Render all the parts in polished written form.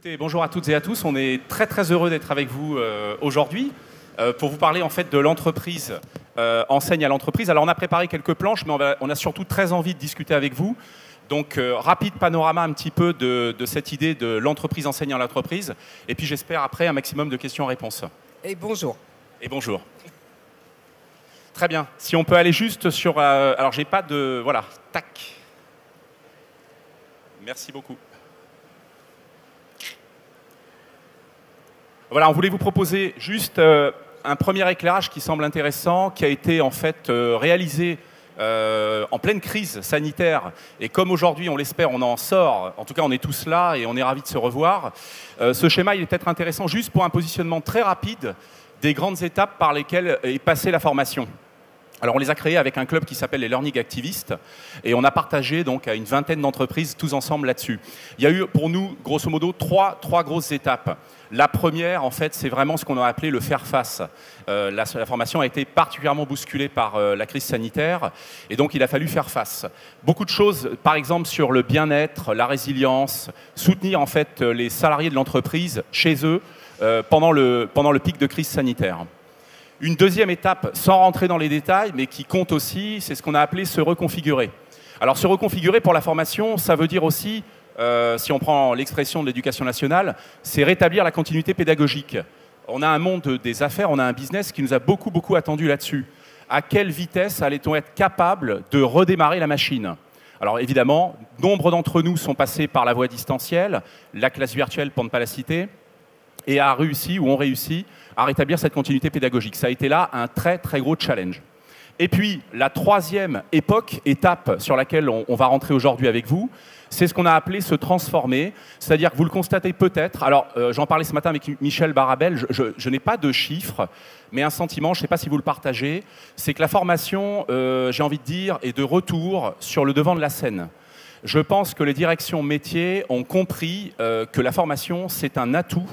Écoutez, bonjour à toutes et à tous. On est très très heureux d'être avec vous aujourd'hui pour vous parler en fait de l'entreprise enseigne à l'entreprise. Alors on a préparé quelques planches, mais on a surtout très envie de discuter avec vous. Donc rapide panorama un petit peu de cette idée de l'entreprise enseigne à l'entreprise. Et puis j'espère après un maximum de questions-réponses. Et bonjour. Et bonjour. Très bien. Si on peut aller juste sur... alors j'ai pas de... Voilà. Tac. Merci beaucoup. Voilà, on voulait vous proposer juste un premier éclairage qui semble intéressant, qui a été en fait réalisé en pleine crise sanitaire. Et comme aujourd'hui, on l'espère, on en sort, en tout cas on est tous là et on est ravis de se revoir. Ce schéma, il est peut-être intéressant juste pour un positionnement très rapide des grandes étapes par lesquelles est passée la formation. Alors on les a créés avec un club qui s'appelle les Learning Activists et on a partagé donc à une vingtaine d'entreprises tous ensemble là-dessus. Il y a eu pour nous, grosso modo, trois grosses étapes. La première, en fait, c'est vraiment ce qu'on a appelé le faire face. La formation a été particulièrement bousculée par la crise sanitaire et donc il a fallu faire face. Beaucoup de choses, par exemple sur le bien-être, la résilience, soutenir en fait les salariés de l'entreprise chez eux pendant le pic de crise sanitaire. Une deuxième étape, sans rentrer dans les détails, mais qui compte aussi, c'est ce qu'on a appelé se reconfigurer. Alors se reconfigurer pour la formation, ça veut dire aussi, si on prend l'expression de l'éducation nationale, c'est rétablir la continuité pédagogique. On a un monde des affaires, on a un business qui nous a beaucoup attendu là-dessus. À quelle vitesse allait-on être capable de redémarrer la machine ? Alors évidemment, nombre d'entre nous sont passés par la voie distancielle, la classe virtuelle pour ne pas la citer, et ont réussi à rétablir cette continuité pédagogique. Ça a été là un très gros challenge. Et puis, la troisième étape sur laquelle on va rentrer aujourd'hui avec vous, c'est ce qu'on a appelé se transformer, c'est-à-dire que vous le constatez peut-être, alors j'en parlais ce matin avec Michel Barabel, je n'ai pas de chiffres, mais un sentiment, je ne sais pas si vous le partagez, c'est que la formation, j'ai envie de dire, est de retour sur le devant de la scène. Je pense que les directions métiers ont compris que la formation, c'est un atout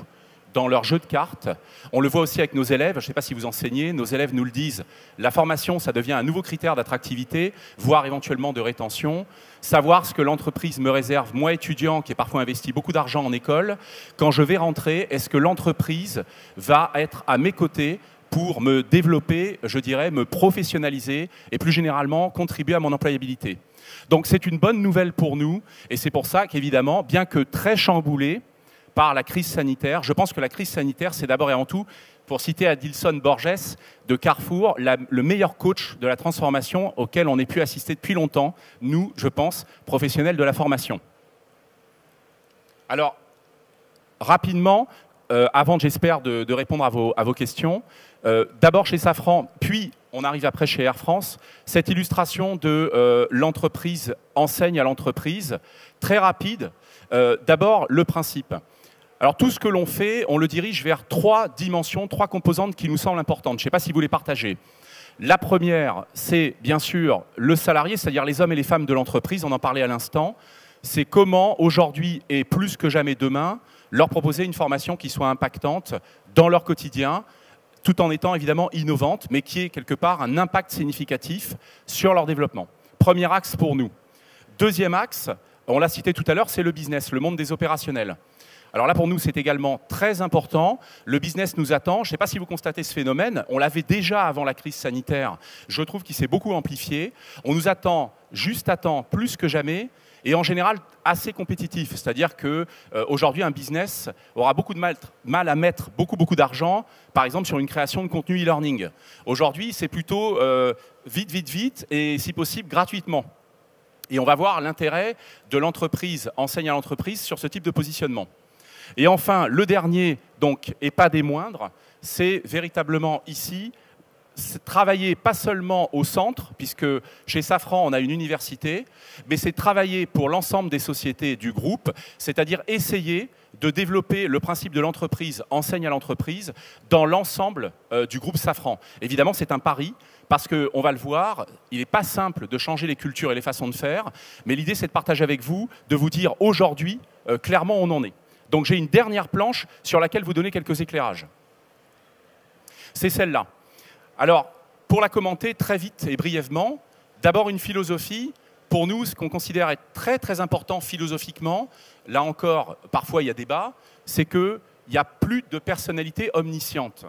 dans leur jeu de cartes. On le voit aussi avec nos élèves, je ne sais pas si vous enseignez, nos élèves nous le disent, la formation, ça devient un nouveau critère d'attractivité, voire éventuellement de rétention. Savoir ce que l'entreprise me réserve, moi étudiant, qui ai parfois investi beaucoup d'argent en école, quand je vais rentrer, est-ce que l'entreprise va être à mes côtés pour me développer, je dirais, me professionnaliser et plus généralement contribuer à mon employabilité. Donc c'est une bonne nouvelle pour nous et c'est pour ça qu'évidemment, bien que très chamboulé par la crise sanitaire. Je pense que la crise sanitaire, c'est d'abord et avant tout, pour citer Adilson Borges de Carrefour, le meilleur coach de la transformation auquel on ait pu assister depuis longtemps, nous, je pense, professionnels de la formation. Alors, rapidement, avant, j'espère, de répondre à vos questions, d'abord chez Safran, puis on arrive après chez Air France, cette illustration de l'entreprise enseigne à l'entreprise, très rapide. D'abord, le principe. Alors tout ce que l'on fait, on le dirige vers trois dimensions, trois composantes qui nous semblent importantes. Je ne sais pas si vous les partagez. La première, c'est bien sûr le salarié, c'est-à-dire les hommes et les femmes de l'entreprise, on en parlait à l'instant. C'est comment, aujourd'hui et plus que jamais demain, leur proposer une formation qui soit impactante dans leur quotidien, tout en étant évidemment innovante, mais qui ait quelque part un impact significatif sur leur développement. Premier axe pour nous. Deuxième axe, on l'a cité tout à l'heure, c'est le business, le monde des opérationnels. Alors là, pour nous, c'est également très important. Le business nous attend. Je ne sais pas si vous constatez ce phénomène. On l'avait déjà avant la crise sanitaire. Je trouve qu'il s'est beaucoup amplifié. On nous attend juste à temps, plus que jamais, et en général assez compétitif. C'est-à-dire qu'aujourd'hui, un business aura beaucoup de mal à mettre beaucoup d'argent, par exemple, sur une création de contenu e-learning. Aujourd'hui, c'est plutôt vite, et si possible, gratuitement. Et on va voir l'intérêt de l'entreprise, enseigne à l'entreprise, sur ce type de positionnement. Et enfin, le dernier, donc, et pas des moindres, c'est véritablement ici, travailler pas seulement au centre, puisque chez Safran, on a une université, mais c'est travailler pour l'ensemble des sociétés du groupe, c'est-à-dire essayer de développer le principe de l'entreprise, enseigne à l'entreprise, dans l'ensemble du groupe Safran. Évidemment, c'est un pari, parce qu'on va le voir, il n'est pas simple de changer les cultures et les façons de faire, mais l'idée, c'est de partager avec vous, de vous dire aujourd'hui, clairement, on en est. Donc j'ai une dernière planche sur laquelle vous donner quelques éclairages. C'est celle-là. Alors, pour la commenter très vite et brièvement, d'abord une philosophie. Pour nous, ce qu'on considère être très important philosophiquement, là encore, parfois il y a débat, c'est qu'il n'y a plus de personnalité omnisciente.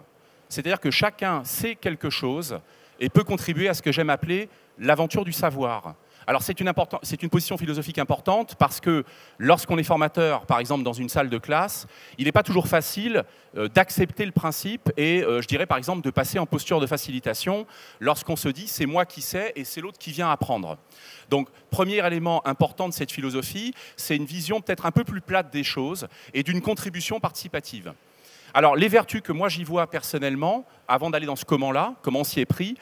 C'est-à-dire que chacun sait quelque chose et peut contribuer à ce que j'aime appeler l'aventure du savoir. Alors c'est une position philosophique importante parce que lorsqu'on est formateur, par exemple dans une salle de classe, il n'est pas toujours facile d'accepter le principe et je dirais par exemple de passer en posture de facilitation lorsqu'on se dit c'est moi qui sais et c'est l'autre qui vient apprendre. Donc premier élément important de cette philosophie, c'est une vision peut-être un peu plus plate des choses et d'une contribution participative. Alors, les vertus que moi j'y vois personnellement, avant d'aller dans ce comment-là, comment on s'y est pris,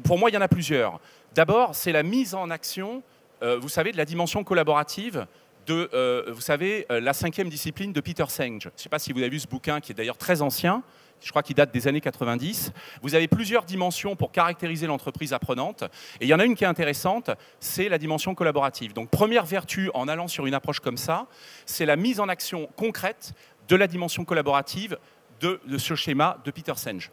pour moi, il y en a plusieurs. D'abord, c'est la mise en action, vous savez, de la dimension collaborative de, vous savez, la 5e discipline de Peter Senge. Je ne sais pas si vous avez vu ce bouquin, qui est d'ailleurs très ancien, je crois qu'il date des années 90. Vous avez plusieurs dimensions pour caractériser l'entreprise apprenante. Et il y en a une qui est intéressante, c'est la dimension collaborative. Donc, première vertu en allant sur une approche comme ça, c'est la mise en action concrète de la dimension collaborative de ce schéma de Peter Senge.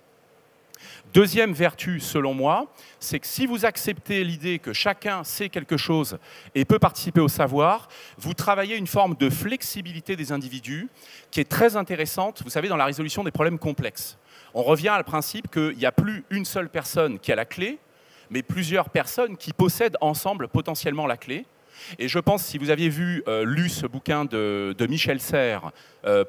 Deuxième vertu, selon moi, c'est que si vous acceptez l'idée que chacun sait quelque chose et peut participer au savoir, vous travaillez une forme de flexibilité des individus qui est très intéressante, vous savez, dans la résolution des problèmes complexes. On revient au principe qu'il n'y a plus une seule personne qui a la clé, mais plusieurs personnes qui possèdent ensemble potentiellement la clé. Et je pense, si vous aviez lu ce bouquin de Michel Serres,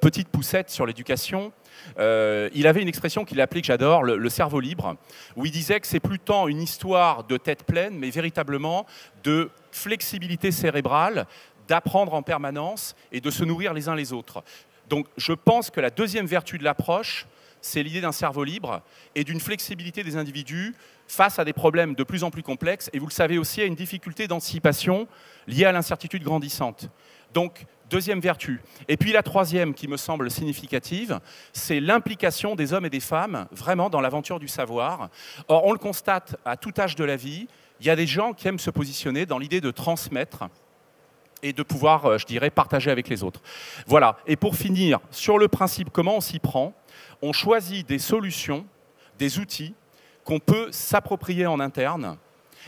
Petite poussette sur l'éducation, il avait une expression qu'il appelait, que j'adore, le cerveau libre, où il disait que c'est plus tant une histoire de tête pleine, mais véritablement de flexibilité cérébrale, d'apprendre en permanence et de se nourrir les uns les autres. Donc je pense que la deuxième vertu de l'approche, c'est l'idée d'un cerveau libre et d'une flexibilité des individus face à des problèmes de plus en plus complexes. Et vous le savez aussi, à une difficulté d'anticipation liée à l'incertitude grandissante. Donc, deuxième vertu. Et puis la troisième, qui me semble significative, c'est l'implication des hommes et des femmes vraiment dans l'aventure du savoir. Or, on le constate à tout âge de la vie, il y a des gens qui aiment se positionner dans l'idée de transmettre et de pouvoir, je dirais, partager avec les autres. Voilà. Et pour finir, sur le principe, comment on s'y prend, on choisit des solutions, des outils qu'on peut s'approprier en interne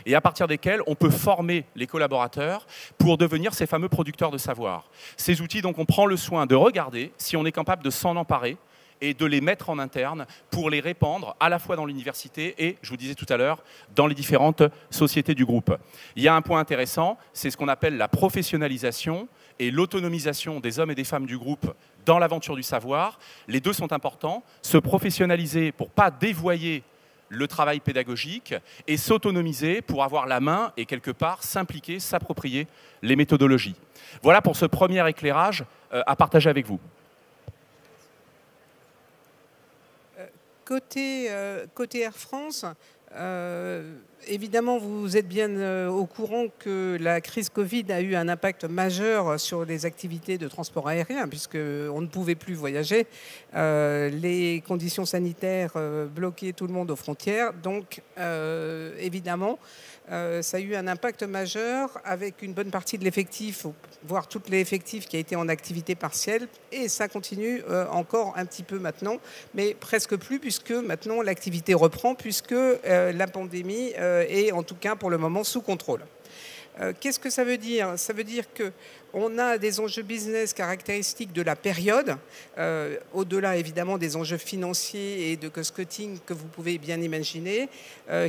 et à partir desquels on peut former les collaborateurs pour devenir ces fameux producteurs de savoir. Ces outils, donc, on prend le soin de regarder si on est capable de s'en emparer et de les mettre en interne pour les répandre à la fois dans l'université et, je vous disais tout à l'heure, dans les différentes sociétés du groupe. Il y a un point intéressant, c'est ce qu'on appelle la professionnalisation et l'autonomisation des hommes et des femmes du groupe dans l'aventure du savoir. Les deux sont importants. Se professionnaliser pour ne pas dévoyer le travail pédagogique et s'autonomiser pour avoir la main et quelque part s'impliquer, s'approprier les méthodologies. Voilà pour ce premier éclairage à partager avec vous. Côté Air France, évidemment, vous êtes bien au courant que la crise Covid a eu un impact majeur sur les activités de transport aérien, puisqu'on ne pouvait plus voyager. Les conditions sanitaires bloquaient tout le monde aux frontières. Donc, évidemment, ça a eu un impact majeur avec une bonne partie de l'effectif, voire tout l'effectif qui a été en activité partielle. Et ça continue encore un petit peu maintenant, mais presque plus, puisque maintenant l'activité reprend, puisque la pandémie est en tout cas pour le moment sous contrôle. Qu'est-ce que ça veut dire? Ça veut dire qu'on a des enjeux business caractéristiques de la période, au-delà évidemment des enjeux financiers et de cost-cutting que vous pouvez bien imaginer,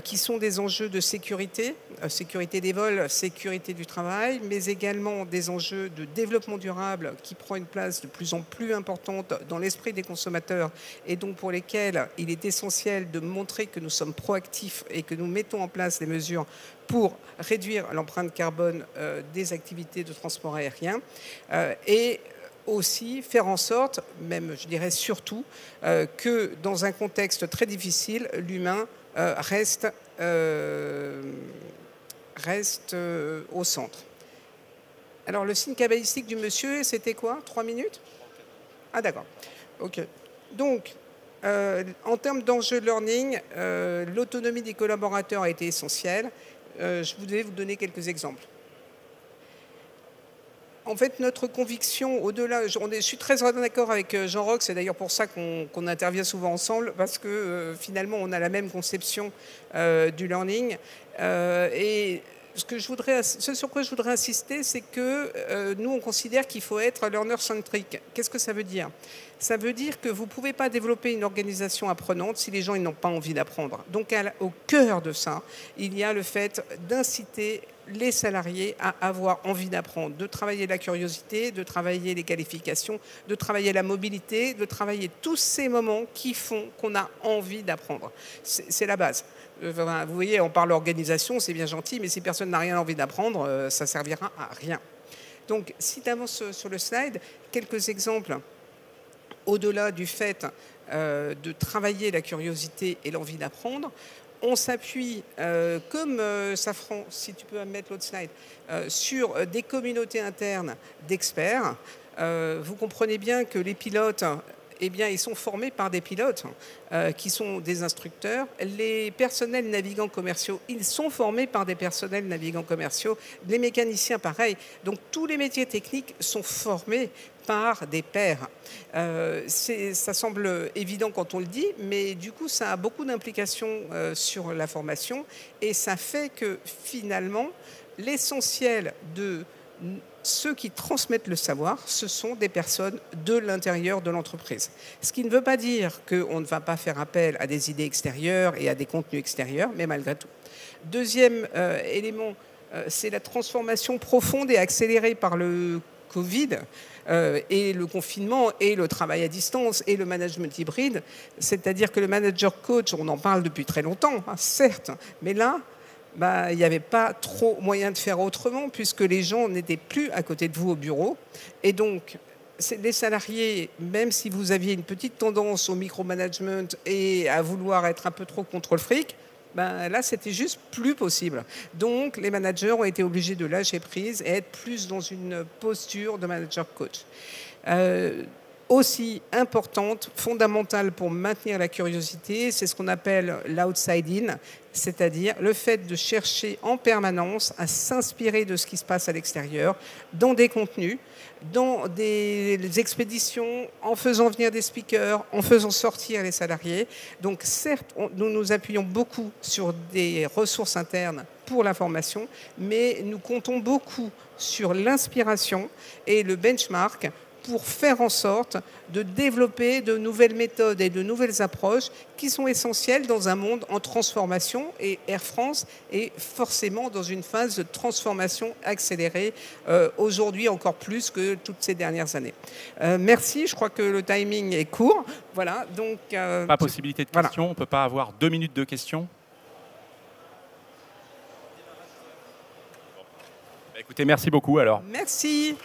qui sont des enjeux de sécurité, sécurité des vols, sécurité du travail, mais également des enjeux de développement durable qui prend une place de plus en plus importante dans l'esprit des consommateurs et donc pour lesquels il est essentiel de montrer que nous sommes proactifs et que nous mettons en place des mesures pour réduire l'empreinte carbone des activités de transport aérien et aussi faire en sorte, même je dirais surtout, que dans un contexte très difficile, l'humain reste au centre. Alors le signe cabalistique du monsieur, c'était quoi? 3 minutes? Ah d'accord, ok. Donc, en termes d'enjeux de learning, l'autonomie des collaborateurs a été essentielle. Je voulais vous donner quelques exemples. En fait, notre conviction, au-delà, je suis très d'accord avec Jean-Roch, c'est d'ailleurs pour ça qu'on intervient souvent ensemble, parce que finalement, on a la même conception du learning. Et Ce sur quoi je voudrais insister, c'est que nous, on considère qu'il faut être learner-centric. Qu'est-ce que ça veut dire? Ça veut dire que vous ne pouvez pas développer une organisation apprenante si les gens n'ont pas envie d'apprendre. Donc, au cœur de ça, il y a le fait d'inciter les salariés à avoir envie d'apprendre, de travailler la curiosité, de travailler les qualifications, de travailler la mobilité, de travailler tous ces moments qui font qu'on a envie d'apprendre. C'est la base. Vous voyez, on parle d'organisation, c'est bien gentil, mais si personne n'a rien envie d'apprendre, ça ne servira à rien. Donc, si tu avances sur le slide, quelques exemples. Au-delà du fait de travailler la curiosité et l'envie d'apprendre, on s'appuie, comme Safran, si tu peux mettre l'autre slide, sur des communautés internes d'experts. Vous comprenez bien que les pilotes, eh bien, ils sont formés par des pilotes qui sont des instructeurs. Les personnels navigants commerciaux, ils sont formés par des personnels navigants commerciaux. Les mécaniciens, pareil. Donc, tous les métiers techniques sont formés par des pairs. Ça semble évident quand on le dit, mais du coup, ça a beaucoup d'implications sur la formation et ça fait que finalement, l'essentiel de ceux qui transmettent le savoir, ce sont des personnes de l'intérieur de l'entreprise. Ce qui ne veut pas dire qu'on ne va pas faire appel à des idées extérieures et à des contenus extérieurs, mais malgré tout. Deuxième élément, c'est la transformation profonde et accélérée par le Covid et le confinement et le travail à distance et le management hybride. C'est-à-dire que le manager coach, on en parle depuis très longtemps, hein, certes, mais là, il n'y avait pas trop moyen de faire autrement puisque les gens n'étaient plus à côté de vous au bureau. Et donc, les salariés, même si vous aviez une petite tendance au micromanagement et à vouloir être un peu trop contre le fric, là, c'était juste plus possible. Donc, les managers ont été obligés de lâcher prise et être plus dans une posture de manager coach. Aussi importante, fondamentale pour maintenir la curiosité, c'est ce qu'on appelle l'outside in, c'est-à-dire le fait de chercher en permanence à s'inspirer de ce qui se passe à l'extérieur, dans des contenus, dans des expéditions, en faisant venir des speakers, en faisant sortir les salariés. Donc certes, nous nous appuyons beaucoup sur des ressources internes pour la formation, mais nous comptons beaucoup sur l'inspiration et le benchmark pour faire en sorte de développer de nouvelles méthodes et de nouvelles approches qui sont essentielles dans un monde en transformation. Et Air France est forcément dans une phase de transformation accélérée, aujourd'hui encore plus que toutes ces dernières années. Merci, je crois que le timing est court. Voilà, donc, pas possibilité de questions, on ne peut pas avoir 2 minutes de questions. Écoutez, merci beaucoup alors. Merci.